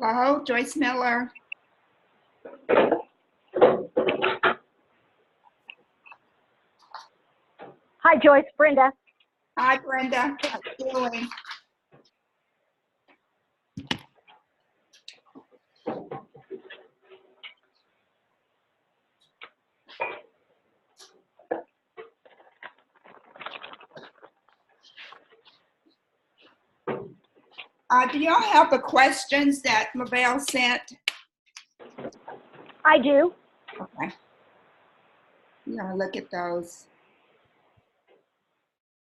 Hello, Joyce Miller. Hi, Joyce. Brenda. Hi, Brenda. How you doing? Do y'all have the questions that Lavelle sent? I do. Okay. You gonna look at those?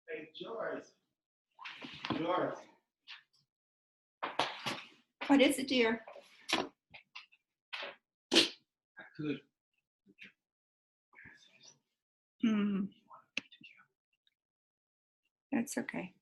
Hey, George. George. What is it, dear? I could. That's okay.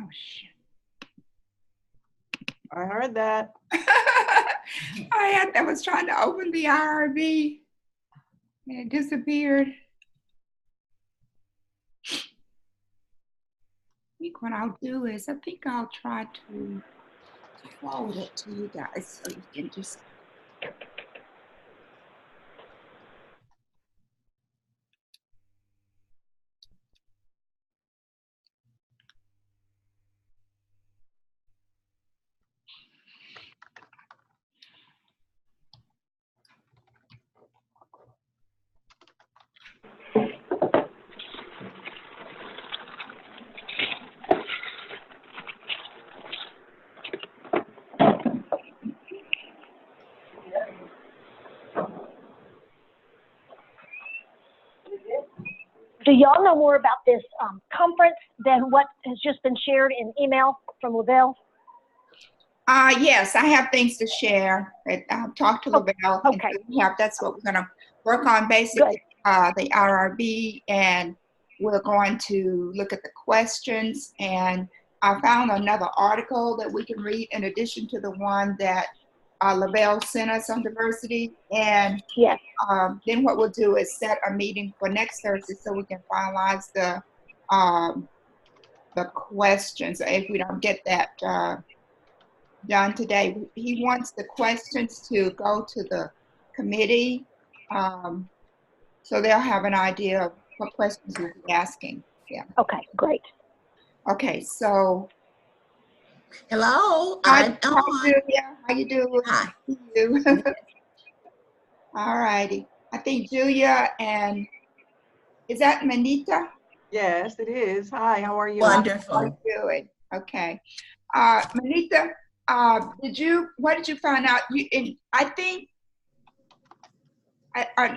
Oh, shit. I heard that. I was trying to open the IRB and it disappeared. I think what I'll do is I think I'll try to forward it to you guys so you can just. Do y'all know more about this conference than what has just been shared in email from Lavelle? Yes, I have things to share. Talk to Lavelle. Okay. That's what we're going to work on, basically, the IRB, and we're going to look at the questions. And I found another article that we can read in addition to the one that Lavelle sent us on diversity. And yes. Then what we'll do is set a meeting for next Thursday so we can finalize the questions. If we don't get that done today, he wants the questions to go to the committee, so they'll have an idea of what questions we'll be asking. Yeah. Okay, great. Okay, so. Hello. Hi, Julia. How you doing? Hi. You. All righty. I think Julia and is that Manita? Yes, it is. Hi, how are you? Wonderful. How you doing? Okay. Manita, what did you find out? I think,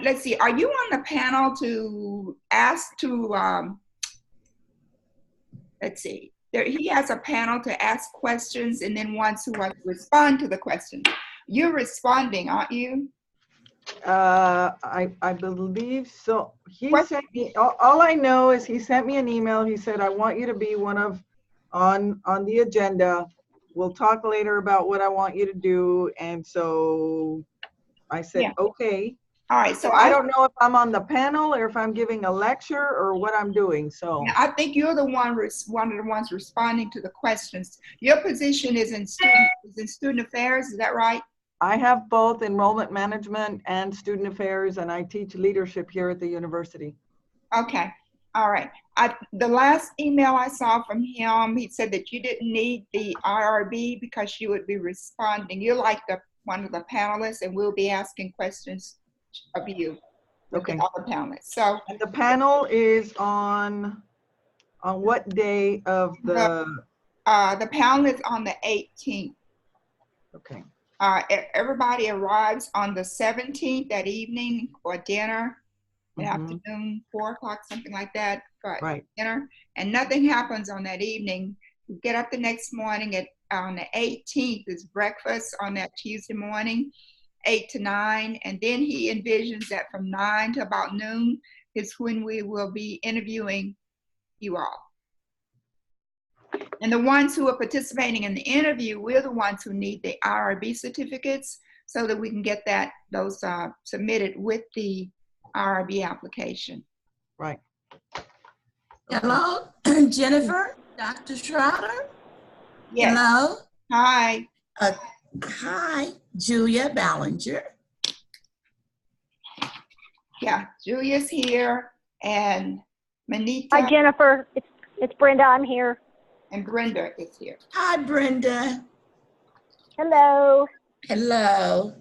let's see, are you on the panel to ask to, let's see, he has a panel to ask questions and then wants to respond to the questions. You're responding, aren't you? I believe so. He sent me, all I know is he sent me an email. He said, I want you to be one of on the agenda. We'll talk later about what I want you to do. And so I said, okay. All right. So I don't know if I'm on the panel or if I'm giving a lecture or what I'm doing. So I think you're the one of the ones responding to the questions. Your position is in student affairs. Is that right? I have both enrollment management and student affairs, and I teach leadership here at the university. Okay, all right. The last email I saw from him, he said that you didn't need the IRB because you would be responding. You're like one of the panelists, and we'll be asking questions of you with Okay. the other panelists. So And the panel is on what day of the? the panel is on the 18th. Okay. Everybody arrives on the 17th that evening for dinner, afternoon, 4 o'clock, something like that, for Right. dinner. And nothing happens on that evening. You get up the next morning on the 18th is breakfast on that Tuesday morning, 8 to 9. And then he envisions that from 9 to about noon is when we will be interviewing you all. And the ones who are participating in the interview, we're the ones who need the IRB certificates so that we can get those submitted with the IRB application. Right. Hello, Jennifer, Dr. Schroeder. Yes. Hello. Hi. Hi, Julia Ballinger. Yeah, Julia's here, and Manita Hi, Jennifer. It's Brenda. I'm here. and Brenda is here. Hi, Brenda. Hello. Hello.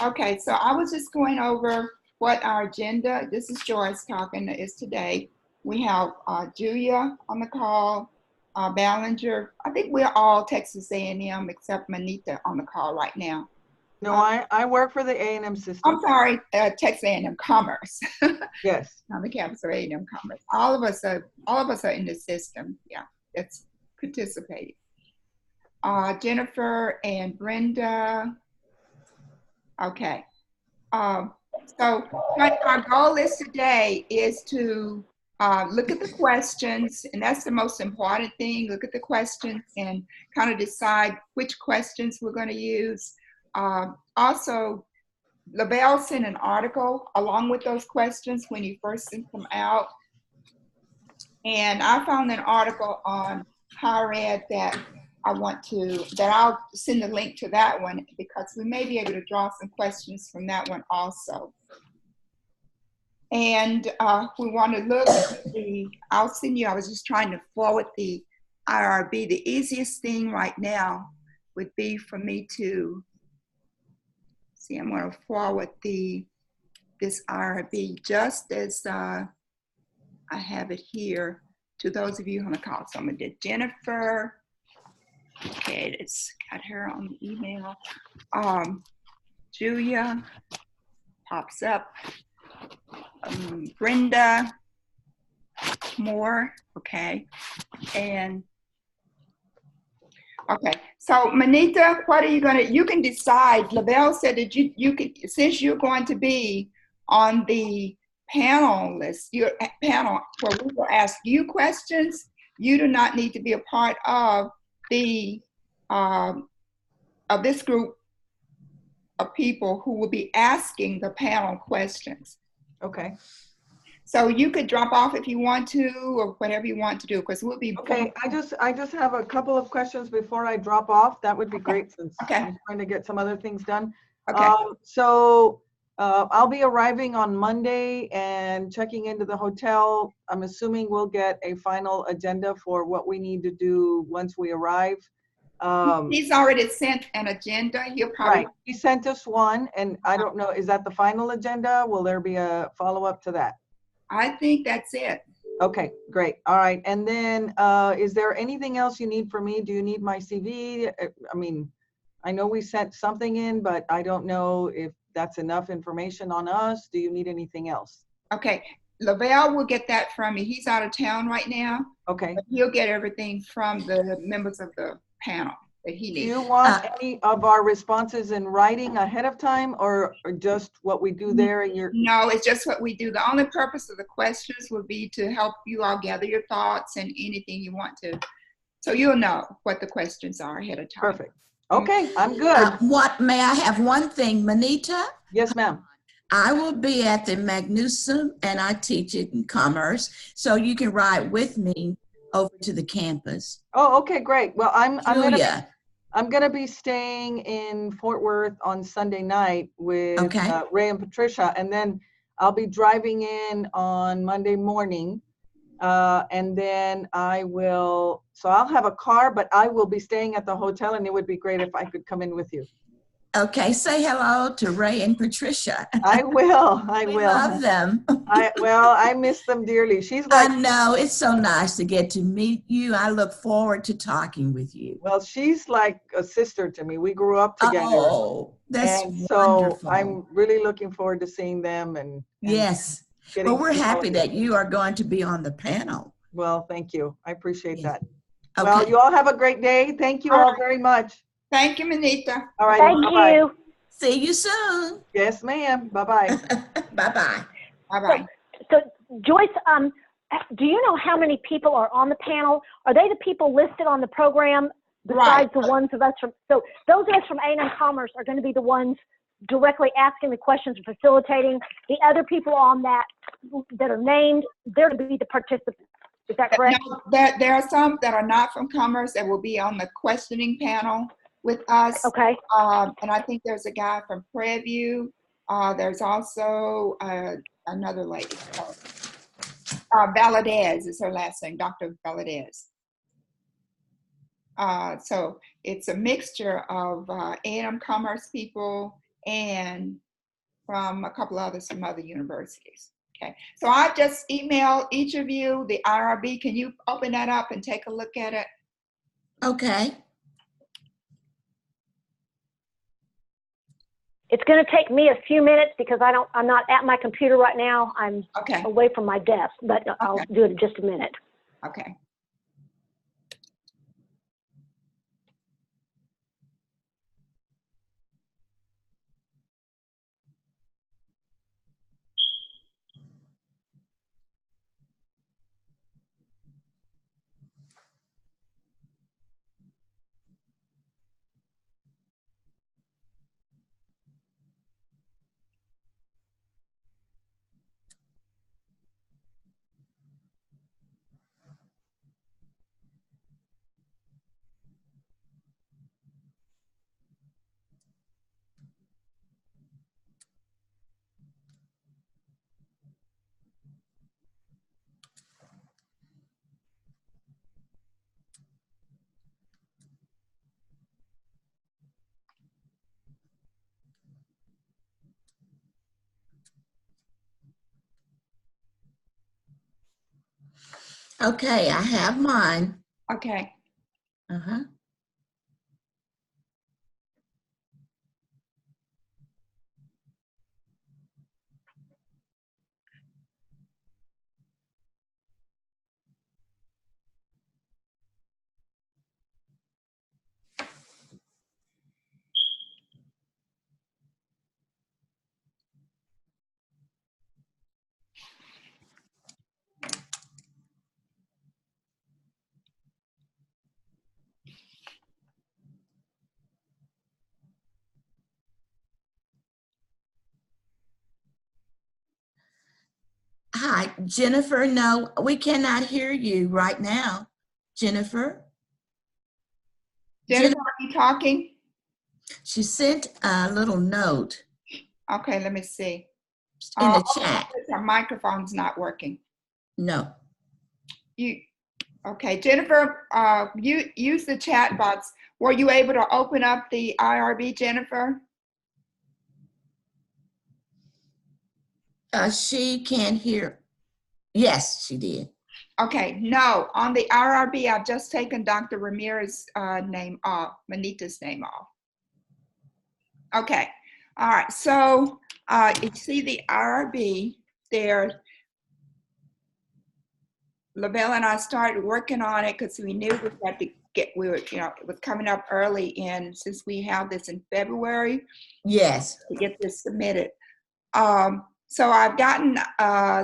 Okay, so I was just going over what our agenda, this is Joyce talking, is today. We have Julia on the call, Ballinger. I think we're all Texas A&M except Manita on the call right now. No, I work for the A&M system. I'm sorry, Texas A&M Commerce. Yes. On the campus of A&M Commerce. All of us are in the system. Yeah, that's participating. Jennifer and Brenda. Okay. So what our goal is today is to look at the questions, and that's the most important thing. Look at the questions and kind of decide which questions we're going to use. Also, LaBelle sent an article along with those questions when you first sent them out. And I found an article on higher ed that I'll send the link to that one because we may be able to draw some questions from that one also. And we want to look at I'll send you, I was just trying to forward the IRB. The easiest thing right now would be for me to, see, I'm going to forward this IRB just as I have it here to those of you on the call. So I'm going to do Jennifer. Okay, it's got her on the email. Julia pops up. Brenda Moore. Okay, and okay. So Manita, what are you gonna? You can decide. LaBelle said that you can, since you're going to be on the panel list, your panel where we will ask you questions. You do not need to be a part of of this group of people who will be asking the panel questions. Okay. So you could drop off if you want to, or whatever you want to do, because we'll be. Okay, I just have a couple of questions before I drop off. That would be great since I'm trying to get some other things done. Okay. I'll be arriving on Monday and checking into the hotel. I'm assuming we'll get a final agenda for what we need to do once we arrive. He's already sent an agenda. He'll probably. Right, he sent us one, and I don't know, is that the final agenda? Will there be a follow-up to that? I think that's it. Okay, great. All right. And then is there anything else you need from me? Do you need my CV? I mean, I know we sent something in, but I don't know if that's enough information on us. Do you need anything else? Okay. LaBelle will get that from me. He's out of town right now. Okay. But he'll get everything from the members of the panel that he Do needs. you want any of our responses in writing ahead of time, or just what we do there in your? No, it's just what we do. The only purpose of the questions would be to help you all gather your thoughts and anything you want to. So you'll know what the questions are ahead of time. Perfect. Okay, I'm good. May I have one thing, Manita? Yes, ma'am. I will be at the Magnusum, and I teach it in Commerce, so you can ride with me over to the campus. Oh, okay, great. Well, I'm I'm gonna be staying in Fort Worth on Sunday night with Okay. Ray and Patricia, and then I'll be driving in on Monday morning. And then so I'll have a car, but I will be staying at the hotel, and it would be great if I could come in with you. Okay, say hello to Ray and Patricia. I will, I We will. love them. I miss them dearly. She's I like, know, it's so nice to get to meet you. I look forward to talking with you. well, she's like a sister to me. We grew up together. Oh, that's And so wonderful. I'm really looking forward to seeing them and Yes. getting Well, we're to know happy you. that you are going to be on the panel. Well, thank you. I appreciate Yeah. that. Well, Okay. you all have a great day. Thank you All all right. very much. Thank you, Manita. All right. Thank Bye-bye. you. See you soon. Yes, ma'am. Bye-bye. Bye-bye. Bye-bye. So Joyce, do you know how many people are on the panel? Are they the people listed on the program besides Right. the ones of us from, so those of us from A&M Commerce are going to be the ones directly asking the questions and facilitating. The other people on that are named, they're to be the participants. Is that correct? No, there are some that are not from Commerce that will be on the questioning panel with us. Okay. And I think there's a guy from Prairie View. There's also another lady. Valadez is her last name, Dr. Valadez. So it's a mixture of A&M Commerce people and from a couple others from other universities. Okay, so I just emailed each of you the IRB. Can you open that up and take a look at it? Okay. It's going to take me a few minutes because I'm not at my computer right now. I'm Okay, away from my desk, but I'll Okay. do it in just a minute. okay. Okay, I have mine. Okay. Uh-huh. Hi, Jennifer. No, we cannot hear you right now. Jennifer? Jennifer, are you talking? She sent a little note Okay, let me see. in the chat. Her microphone's not working. No. Okay, Jennifer, you use the chat box. Were you able to open up the IRB, Jennifer? She can't hear. Yes, she did. Okay, no, on the IRB, I've just taken Dr. Ramirez's name off, Manita's name off. Okay, all right, so you see the IRB there. Lavelle and I started working on it because we knew we had to it was coming up early, and since we have this in February, Yes. to get this submitted. So I've gotten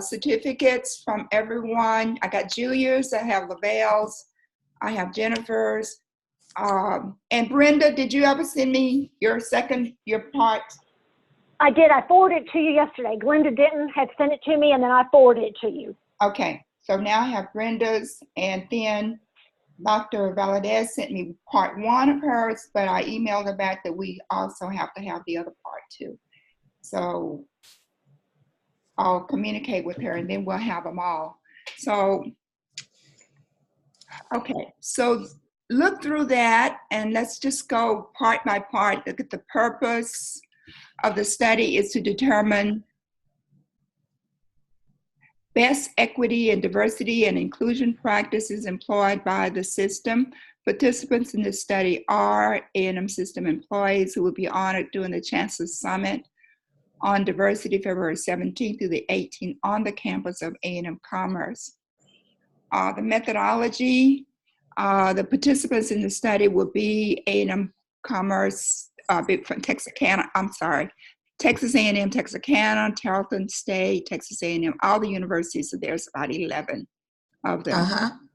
certificates from everyone. I got Julia's, I have Lavelle's, I have Jennifer's. And Brenda, did you ever send me your part? I did. I forwarded it to you yesterday. Glenda Denton had sent it to me, and then I forwarded it to you. Okay, so now I have Brenda's, and then Dr. Valadez sent me part 1 of hers, but I emailed her back that we also have to have the other part too. So I'll communicate with her and then we'll have them all. So, okay, so look through that and let's just go part by part. Look at the purpose of the study is to determine best equity and diversity and inclusion practices employed by the system. Participants in this study are A&M system employees who will be honored during the Chancellor's Summit on Diversity, February 17th through the 18th on the campus of A&M Commerce. The methodology, the participants in the study will be A&M Commerce, from Texarkana, Texas A&M, Texarkana, Tarleton State, Texas A&M, all the universities, so there's about 11 of them.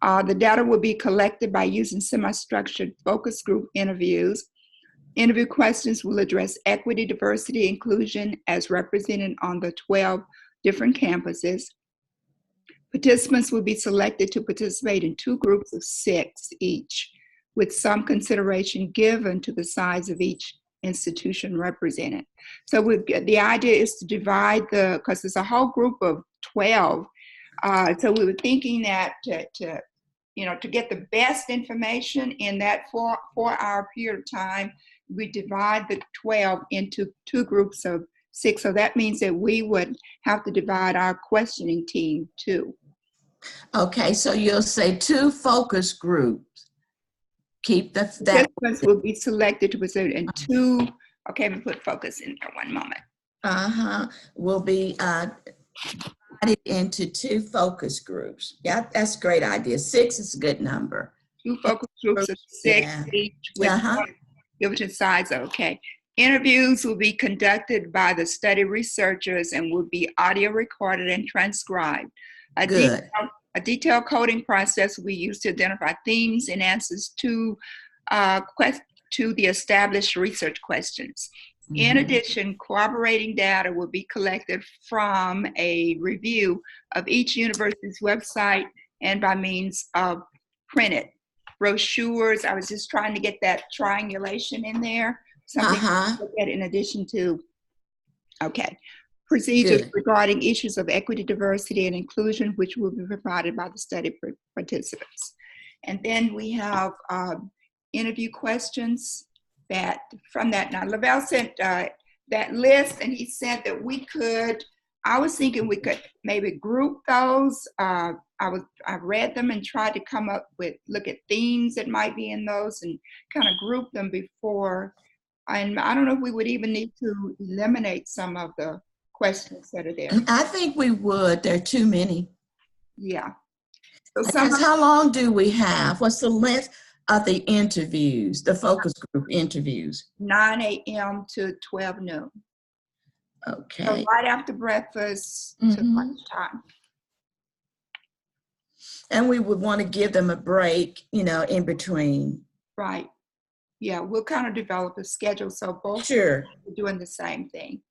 The data will be collected by using semi-structured focus group interviews. Interview questions will address equity, diversity, inclusion as represented on the 12 different campuses. Participants will be selected to participate in 2 groups of 6 each, with some consideration given to the size of each institution represented. So the idea is to divide because there's a whole group of 12. So we were thinking that to get the best information in that 4-hour period of time, we divide the 12 into 2 groups of 6. So that means that we would have to divide our questioning team too. Okay, so you'll say 2 focus groups. Keep that. Participants will be selected to participate in 2. Okay, let me put focus in there 1 moment. Will be divided into 2 focus groups. Yeah, that's a great idea. 6 is a good number. 2 focus groups of 6 each with different size. Okay. Interviews will be conducted by the study researchers and will be audio recorded and transcribed. A detailed coding process will be used to identify themes and answers to the established research questions. In addition, corroborating data will be collected from a review of each university's website and by means of printed brochures. I was just trying to get that triangulation in there. Something to look at in addition to, procedures regarding issues of equity, diversity, and inclusion, which will be provided by the study participants. And then we have interview questions from that. Now, Lavelle sent that list, and he said that I was thinking we could maybe group those. I read them and tried to look at themes that might be in those and kind of group them before. And I don't know if we would even need to eliminate some of the questions that are there. I think we would. There are too many. Yeah. So how long do we have? What's the length of the interviews, the focus group interviews? 9 a.m. to 12 noon. Okay. So right after breakfast to lunchtime. And we would want to give them a break, in between. Right. Yeah, we'll kind of develop a schedule so both are doing the same thing.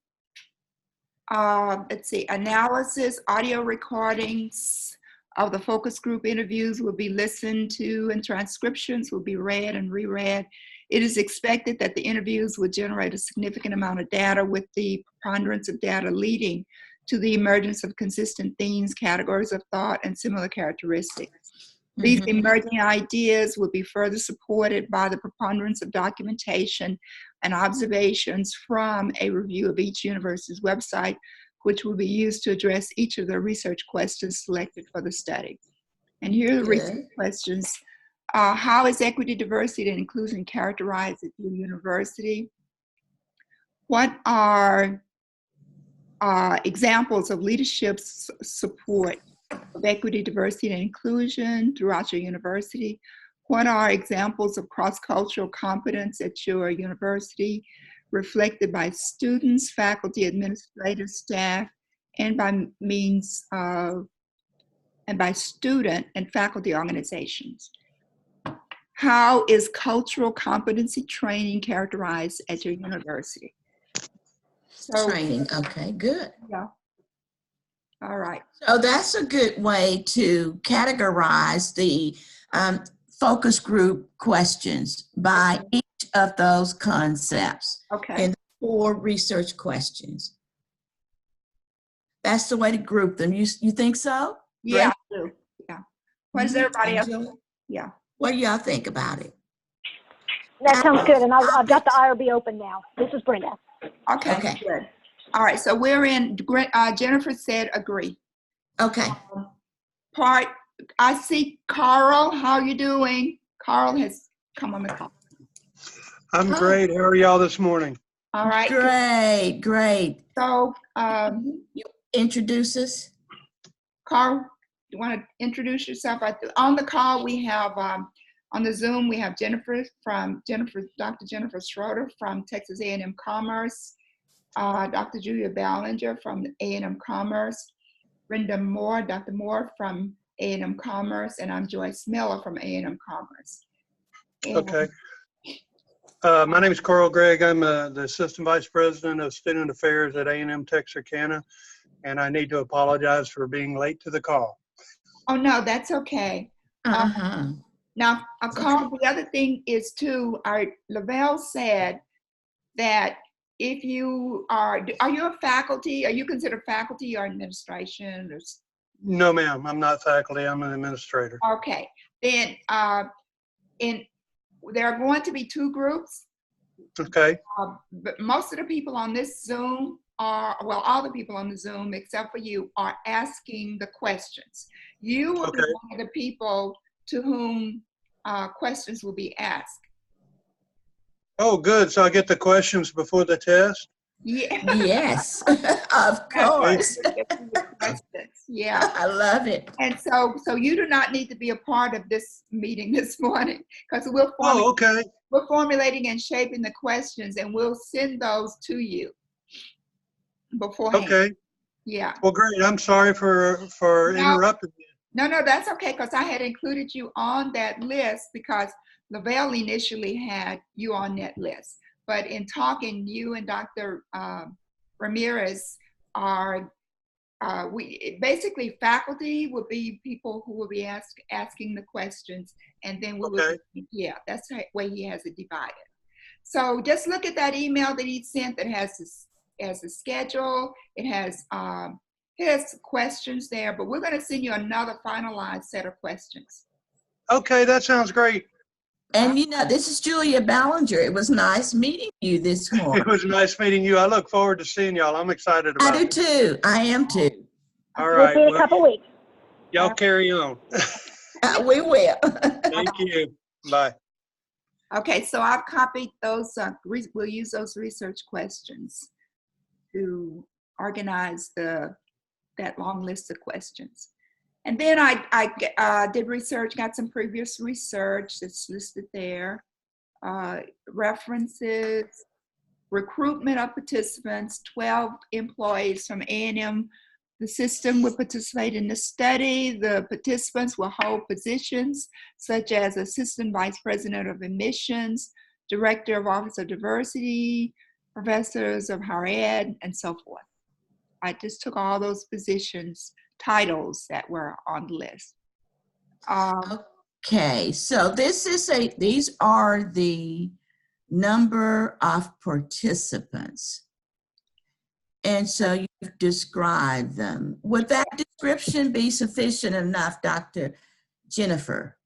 Let's see, analysis, audio recordings of the focus group interviews will be listened to and transcriptions will be read and reread. It is expected that the interviews will generate a significant amount of data, with the preponderance of data leading to the emergence of consistent themes, categories of thought, and similar characteristics. These emerging ideas will be further supported by the preponderance of documentation and observations from a review of each university's website, which will be used to address each of the research questions selected for the study. And here are the research questions. How is equity, diversity, and inclusion characterized at your university? What are examples of leadership support of equity, diversity, and inclusion throughout your university? What are examples of cross-cultural competence at your university reflected by students, faculty, administrative staff, and by means of, and by student and faculty organizations? How is cultural competency training characterized at your university? So, training, okay, good. Yeah. All right. So that's a good way to categorize the focus group questions by each of those concepts Okay. and 4 research questions. That's the way to group them. You think so? Yeah, I do. Yeah. What does everybody else? Angela? Yeah. What do y'all think about it? That sounds good, and I've got the IRB open now. This is Brenda. Okay. Okay. Good. All right. So we're in. Jennifer said agree. Okay. Part. I see Carl. How you doing? Carl has come on the call. I'm great. How are y'all this morning? All right. Great, great. So, You introduce us? Carl, you want to introduce yourself? On the call, we have, on the Zoom, we have Dr. Jennifer Schroeder from Texas A&M Commerce, Dr. Julia Ballinger from A&M Commerce, Brenda Moore, Dr. Moore from A&M Commerce, and I'm Joyce Miller from A&M Commerce. And Okay. My name is Carl Gregg. I'm the Assistant Vice President of Student Affairs at A&M Texarkana, and I need to apologize for being late to the call. Oh, no, that's okay. Uh-huh. Now, Carl, the other thing is too, Lavelle said that if you are you a faculty? Are you considered faculty or administration? No, ma'am. I'm not faculty. I'm an administrator. Okay, then there are going to be 2 groups. Okay. But most of the people on this Zoom all the people on the Zoom except for you are asking the questions. You will be one of the people to whom questions will be asked. Oh, good. So I get the questions before the test? Yeah. Yes, of course. Yeah. I love it. And so you do not need to be a part of this meeting this morning because we're formulating and shaping the questions, and we'll send those to you beforehand. Okay. Yeah. Well, great. I'm sorry for interrupting you. No, that's okay, because I had included you on that list because Lavelle initially had you on that list. But in talking, you and Dr. Ramirez are, basically faculty will be people who will be asking the questions, and then we will, that's the way he has it divided. So just look at that email that he sent that has a schedule. It has questions there, but we're going to send you another finalized set of questions. Okay, that sounds great. And this is Julia Ballinger. It was nice meeting you this morning. It was nice meeting you. I look forward to seeing y'all. I'm excited about it. I do too. I am too. All right. We'll see you in a couple weeks. Y'all carry on. We will. Thank you. Bye. Okay, so I've copied those. We'll use those research questions to organize that long list of questions. And then I did research, got some previous research that's listed there. References, recruitment of participants, 12 employees from A&M. The system will participate in the study. The participants will hold positions such as Assistant Vice President of Admissions, Director of Office of Diversity, Professors of Higher Ed, and so forth. I just took all those positions, titles that were on the list. Okay, so these are the number of participants. And so you've described them. Would that description be sufficient enough, Dr. Jennifer?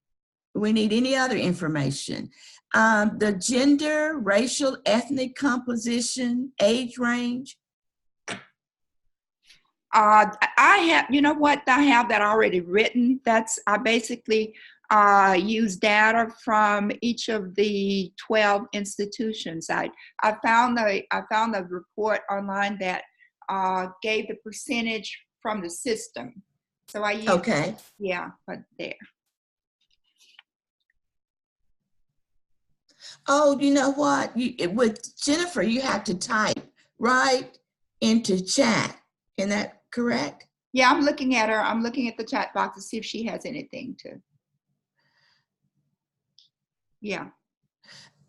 Do we need any other information? The gender, racial, ethnic composition, age range? I have, I have that already written. I basically use data from each of the 12 institutions. I found the report online that gave the percentage from the system. So I used, but there. Oh, you know what? With Jennifer, you have to type right into chat. Isn't that correct? Yeah, I'm looking at her. I'm looking at the chat box to see if she has anything to. Yeah.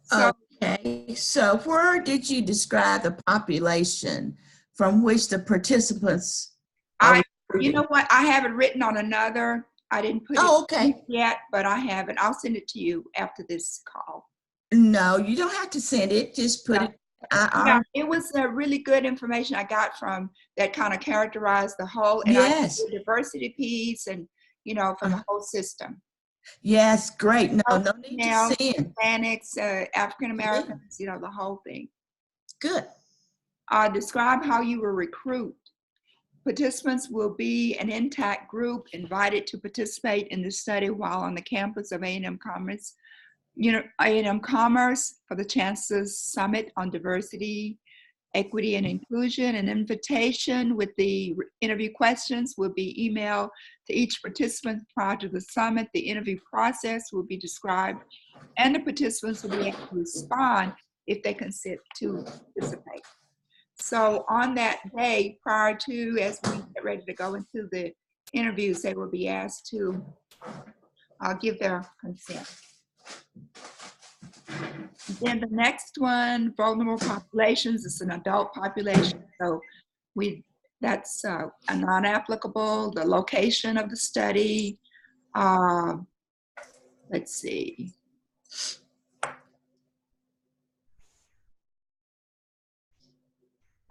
So, okay. So where did you describe the population from which the participants are? You know what? I have it written on another I didn't put Oh, it okay. yet, but I have it. I'll send it to you after this call. No, you don't have to send it. Just put Yeah. it. Yeah, it was really good information I got from that kind of characterized the whole, and Yes. the diversity piece and, from the whole system. Yes, great. No need Now, to send. Hispanics, African Americans, the whole thing. Good. Describe how you will recruit. Participants will be an intact group invited to participate in the study while on the campus of A&M Commerce. A&M Commerce for the Chancellor's Summit on Diversity, Equity, and Inclusion. An invitation with the interview questions will be emailed to each participant prior to the summit. The interview process will be described, and the participants will be able to respond if they consent to participate. So on that day, prior to, as we get ready to go into the interviews, they will be asked to give their consent. Then the next one, vulnerable populations, is an adult population. So that's a non-applicable, the location of the study. Let's see.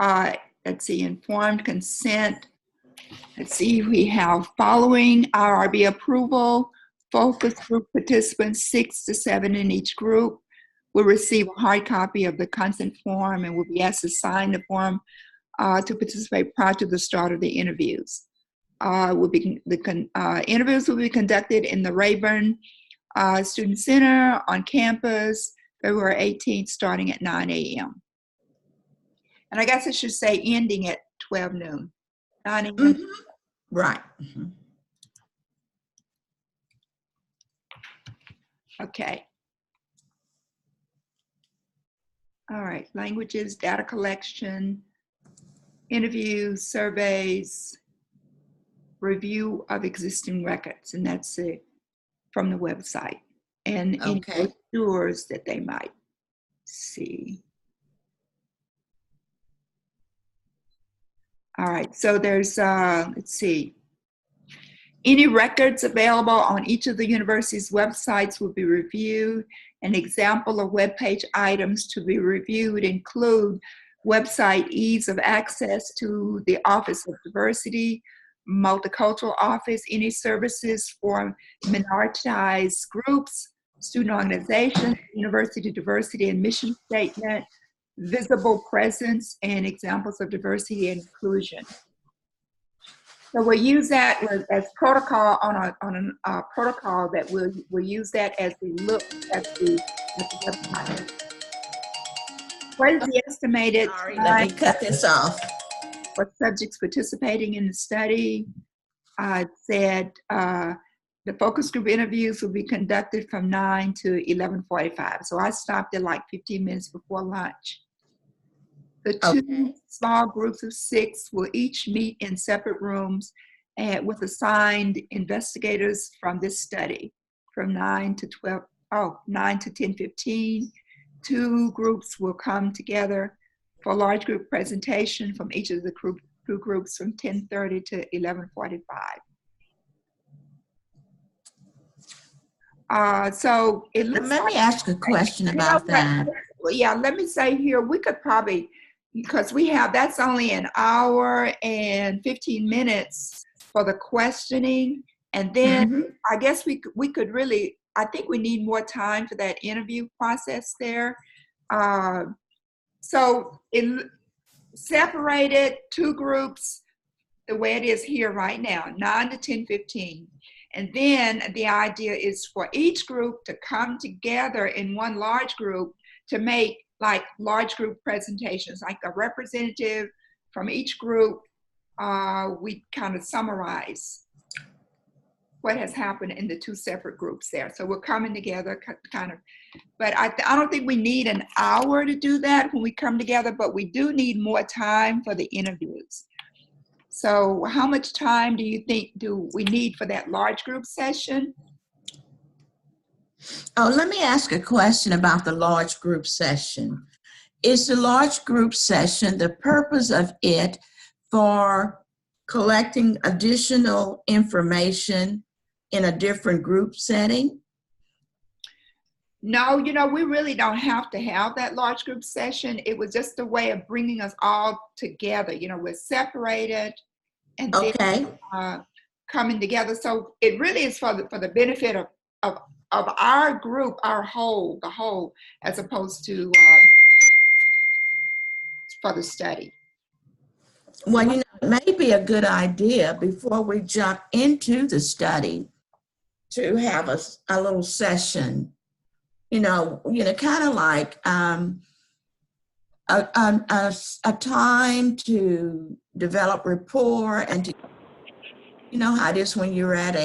Let's see, informed consent. Let's see, we have following IRB approval, focus group participants, 6 to 7 in each group, will receive a hard copy of the consent form and will be asked to sign the form to participate prior to the start of the interviews. Interviews will be conducted in the Rayburn Student Center on campus, February 18th, starting at 9 a.m. And I guess it should say ending at 12 noon. 9 a.m. Mm-hmm. Right. Mm-hmm. Okay. All right, languages, data collection, interviews, surveys, review of existing records, and that's it from the website. And any brochures that they might see. All right, so there's, let's see. Any records available on each of the university's websites will be reviewed. An example of webpage items to be reviewed include website ease of access to the Office of Diversity, Multicultural Office, any services for minoritized groups, student organizations, university diversity and mission statement, visible presence, and examples of diversity and inclusion. So we'll use that as protocol on a protocol that we'll use that as we look at the website. What is the estimated Sorry, let me cut this off. For subjects participating in the study? It said the focus group interviews will be conducted from 9 to 11:45. So I stopped at like 15 minutes before lunch. The two small groups of 6 will each meet in separate rooms and with assigned investigators from this study from 9 to 10:15. 2 groups will come together for a large group presentation from each of the two groups from 10:30 to 11:45. So it looks Let me ask a question about that. Well, yeah, let me say here, we could probably, because that's only an hour and 15 minutes for the questioning. And then I guess we could really, I think we need more time for that interview process there. So it separated 2 groups the way it is here right now, 9 to 10:15. And then the idea is for each group to come together in one large group to make like large group presentations, like a representative from each group. We kind of summarize what has happened in the 2 separate groups there. So we're coming together kind of, but I don't think we need an hour to do that when we come together, but we do need more time for the interviews. So how much time do you think do we need for that large group session? Oh, let me ask a question about the large group session. Is the large group session, the purpose of it for collecting additional information in a different group setting? No, we really don't have to have that large group session. It was just a way of bringing us all together. We're separated and then Okay, coming together. So it really is for the benefit of our group, the whole, as opposed to for the study. well, it may be a good idea before we jump into the study to have a little session, kind of like a time to develop rapport and to, how it is when you're at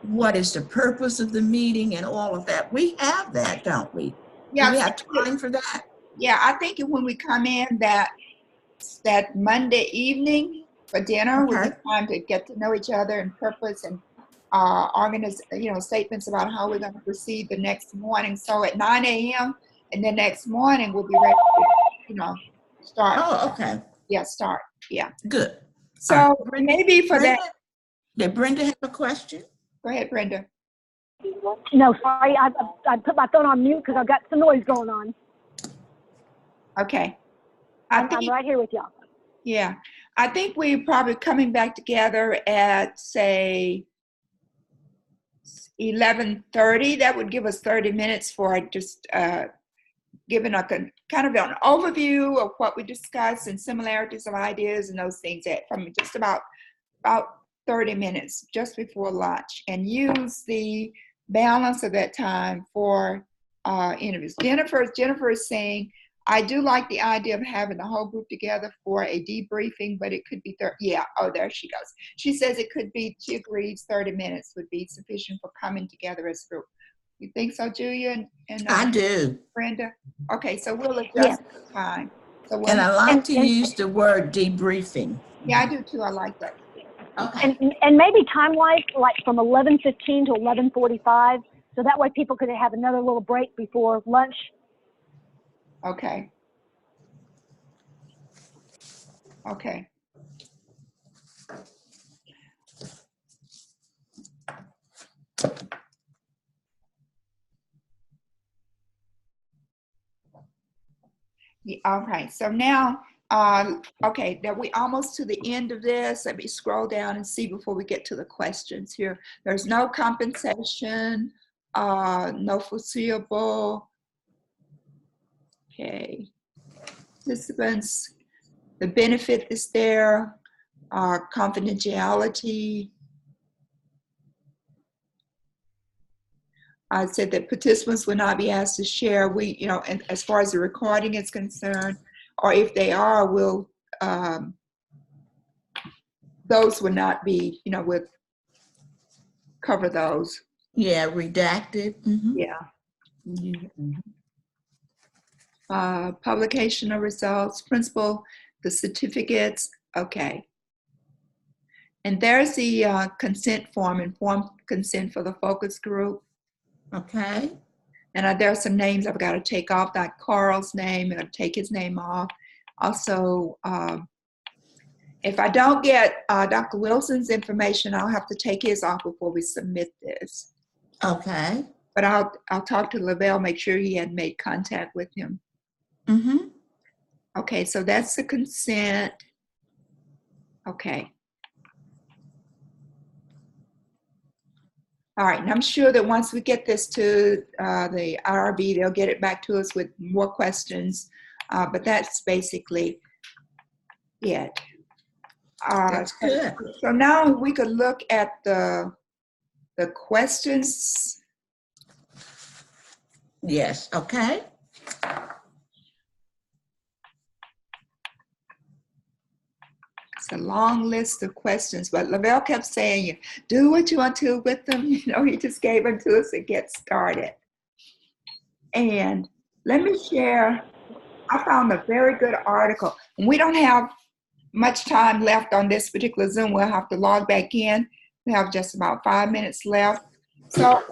what is the purpose of the meeting and all of that. We have that, don't we? Yeah, Do we have time for that? Yeah, I think when we come in that Monday evening for dinner, we Okay. get time to get to know each other and purpose and organize, statements about how we're going to proceed the next morning. So at 9 a.m. and the next morning we'll be ready to, start. Oh, okay. Yeah, start. Yeah. Good. So maybe for Brenda, that. did Brenda have a question? Go ahead, Brenda. No, sorry, I put my phone on mute because I've got some noise going on. Okay. I'm right here with y'all. Yeah, I think we're probably coming back together at, say, 11:30. That would give us 30 minutes for just giving a kind of an overview of what we discussed and similarities of ideas and those things from just about 30 minutes just before lunch, and use the balance of that time for interviews. Jennifer is saying, I do like the idea of having the whole group together for a debriefing, but it could be there she goes. She says she agrees 30 minutes would be sufficient for coming together as a group. You think so, Julia? And I do. Brenda? Okay, so we'll adjust the time. So And I like to use the word debriefing. Yeah, I do too. I like that. Okay. And maybe time-wise, like from 11:15 to 11:45, so that way people could have another little break before lunch. Okay. Okay. Yeah, okay, so now, okay, now we almost to the end of this. Let me scroll down and see before we get to the questions here. There's no compensation, no foreseeable. Okay. Participants, the benefit is there, confidentiality. I said that participants will not be asked to share. And as far as the recording is concerned, or if they are, those will not be, we'll cover those. Yeah, redacted. Mm-hmm. Yeah. Mm-hmm. Publication of results, principal, the certificates, okay. And there's the consent form, informed consent for the focus group. Okay. And there are some names I've got to take off, like Carl's name, and I'll take his name off. Also, if I don't get Dr. Wilson's information, I'll have to take his off before we submit this. Okay. But I'll talk to Lavelle, make sure he had made contact with him. Mm-hmm. Okay, so that's the consent. Okay. All right, and I'm sure that once we get this to the IRB, they'll get it back to us with more questions. But that's basically it. That's good. So now we could look at the questions. Yes, okay. It's a long list of questions, but Lavelle kept saying, do what you want to with them. He just gave them to us to get started. And let me share, I found a very good article. We don't have much time left on this particular Zoom. We'll have to log back in. We have just about 5 minutes left. So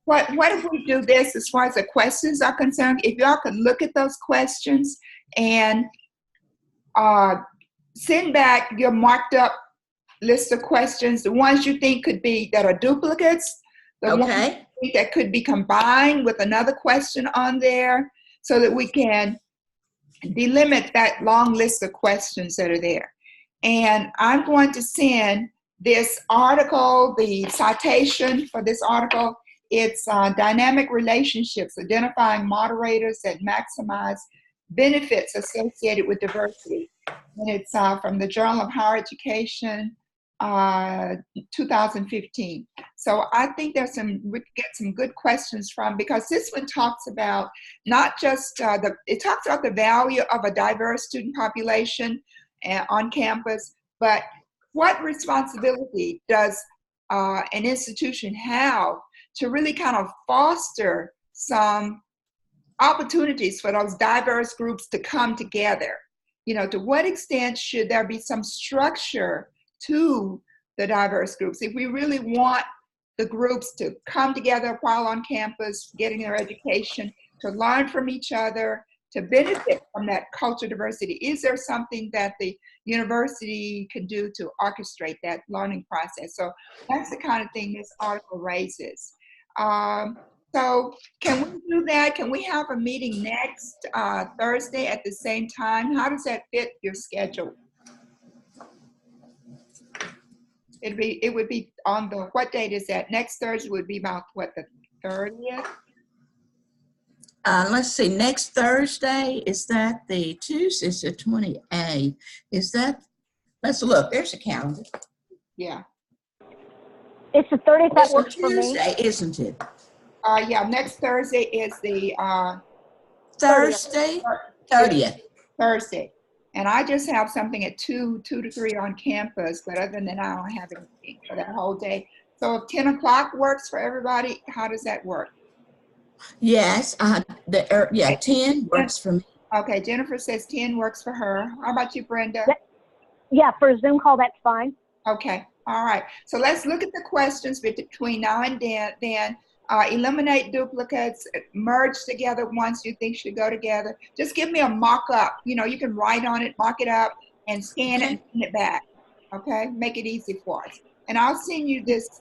what if we do this as far as the questions are concerned? If y'all could look at those questions and send back your marked up list of questions, the ones you think could be, that are duplicates, the ones Okay, that could be combined with another question on there, so that we can delimit that long list of questions that are there. And I'm going to send this article, the citation for this article. It's Dynamic Relationships, Identifying Moderators that Maximize Benefits Associated with Diversity. And it's from the Journal of Higher Education, 2015. So I think we can get some good questions from, because this one talks about not just it talks about the value of a diverse student population on campus, but what responsibility does an institution have to really kind of foster some opportunities for those diverse groups to come together? You know, to what extent should there be some structure to the diverse groups? If we really want the groups to come together while on campus, getting their education, to learn from each other, to benefit from that cultural diversity, is there something that the university can do to orchestrate that learning process? So that's the kind of thing this article raises. So can we do that? Can we have a meeting next Thursday at the same time? How does that fit your schedule? It would be on the, what date is that? Next Thursday would be about what, the 30th? let's see, next Thursday, is that the Tuesday? It's the 28th. Is that, let's look, there's a calendar. Yeah. It's the 30th, that It's a works for me. Tuesday, isn't it? Yeah, next Thursday is the Thursday, 30th. Thursday. And I just have something at 2 to 3 on campus, but other than that, I don't have anything for that whole day. So if 10 o'clock works for everybody, how does that work? Yes, 10 works for me. Okay, Jennifer says 10 works for her. How about you, Brenda? Yeah, for a Zoom call, that's fine. Okay, all right. So let's look at the questions between now and then. Eliminate duplicates, merge together ones you think should go together. Just give me a mock-up. You know, you can write on it, mock it up, and scan it and send it back. Okay, make it easy for us. And I'll send you this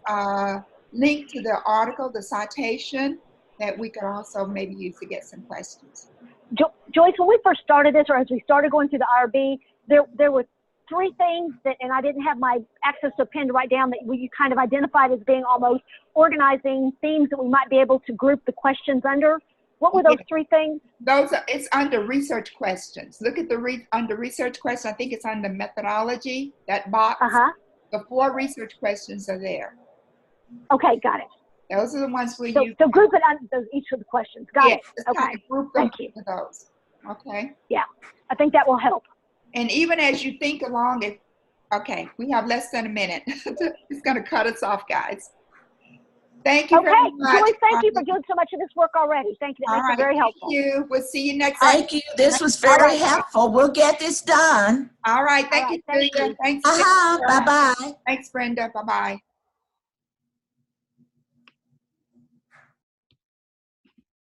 link to the article, the citation, that we could also maybe use to get some questions. Joyce, when we first started this, or as we started going through the IRB, there were 3 things that, and I didn't have my access to a pen to write down, that we kind of identified as being almost organizing themes that we might be able to group the questions under. What were those 3 things? It's under research questions. Look at under research questions. I think it's under methodology, that box. The 4 research questions are there. Okay, got it. Those are the ones we use. So group it under each of the questions. Got it. Just Okay. kind of group them Thank you. into those. Okay. Yeah, I think that will help. And even as you think along, okay, we have less than a minute. It's going to cut us off, guys. Thank you Okay, very much. Joyce, thank you for doing so much of this work already. Thank you. That makes it very helpful. Thank you. We'll see you next Thank you. This was very helpful. We'll get this done. All right. Thank All you, right, thank Julia. you. Thanks. Bye-bye. Thanks, Brenda. Bye-bye.